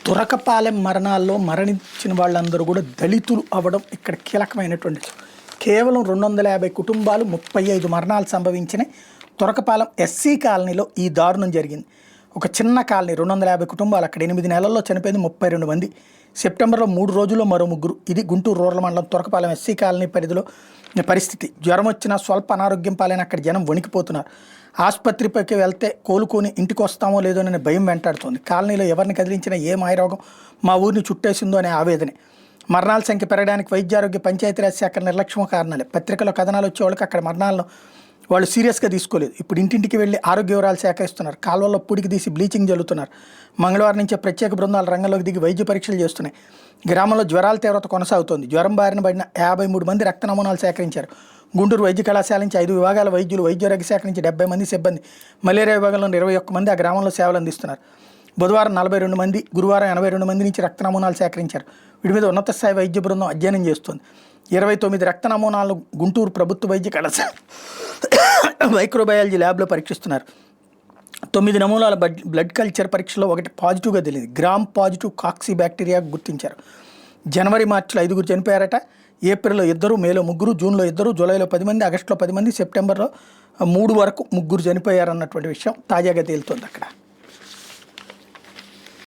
తురకపాలెం మరణాల్లో మరణించిన వాళ్ళందరూ కూడా దళితులు అవ్వడం ఇక్కడ కీలకమైనటువంటి విషయం. కేవలం 250 కుటుంబాలు 35 మరణాలు సంభవించినాయి. తురకపాలెం ఎస్సీ కాలనీలో ఈ దారుణం జరిగింది. ఒక చిన్న కాలనీ 250 కుటుంబాలు, అక్కడ 8 నెలల్లో చనిపోయింది 32 మంది. సెప్టెంబర్లో 3 రోజుల్లో మరో 3. ఇది గుంటూరు రూరల్ మండలం తురకపాలెం ఎస్సీ కాలనీ పరిధిలో పరిస్థితి. జ్వరం వచ్చినా స్వల్ప అనారోగ్యం పాలైన అక్కడ జనం వణికిపోతున్నారు. ఆసుపత్రిపైకి వెళ్తే కోలుకొని ఇంటికి వస్తామో లేదో అనే భయం వెంటాడుతుంది. కాలనీలో ఎవరిని కదిలించినా ఏ మాయరోగం మా ఊరిని చుట్టేసిందో అనే ఆవేదనే. మరణాల సంఖ్య పెరగడానికి వైద్యారోగ్య పంచాయతీరాజ్ శాఖ నిర్లక్ష్యం కారణాలే. పత్రికలో కథనాలు వచ్చే వాళ్ళకి అక్కడ మరణాలను వాళ్ళు సీరియస్గా తీసుకోలేదు. ఇప్పుడు ఇంటింటికి వెళ్ళి ఆరోగ్య వివరాలు సేకరిస్తున్నారు. కాలువల్లో పుడికి తీసి బ్లీచింగ్ జల్లుతున్నారు. మంగళవారం నుంచే ప్రత్యేక బృందాలు రంగంలోకి దిగి వైద్య పరీక్షలు చేస్తున్నాయి. గ్రామంలో జ్వరాల తీవ్రత కొనసాగుతోంది. జ్వరం బారిన పడిన 53 మంది రక్త నమూనాలు సేకరించారు. గుంటూరు వైద్య కళాశాల నుంచి 5 విభాగాల వైద్యులు, వైద్యారోగ్య శాఖ నుంచి 70 మంది సిబ్బంది, మలేరియా విభాగంలో 21 మంది ఆ గ్రామంలో సేవలు అందిస్తున్నారు. బుధవారం 42 మంది, గురువారం 82 మంది నుంచి రక్త నమూనాలు సేకరించారు. వీటి మీద ఉన్నత స్థాయి వైద్య బృందం అధ్యయనం చేస్తుంది. 29 రక్త నమూనాలు గుంటూరు ప్రభుత్వ వైద్య కళాశాల మైక్రోబయాలజీ ల్యాబ్లో పరీక్షిస్తున్నారు. 9 నమూనాల బ్లడ్ కల్చర్ పరీక్షలో 1 పాజిటివ్గా తెలియదు. గ్రామ్ పాజిటివ్ కాక్సీ బ్యాక్టీరియా గుర్తించారు. జనవరి మార్చిలో 5 చనిపోయారట. ఏప్రిల్లో 2, మేలో 3, జూన్లో 2, జూలైలో 10 మంది, ఆగస్టులో 10 మంది, సెప్టెంబర్లో 3 వరకు 3 చనిపోయారన్నటువంటి విషయం తాజాగా తేలుతోంది అక్కడ.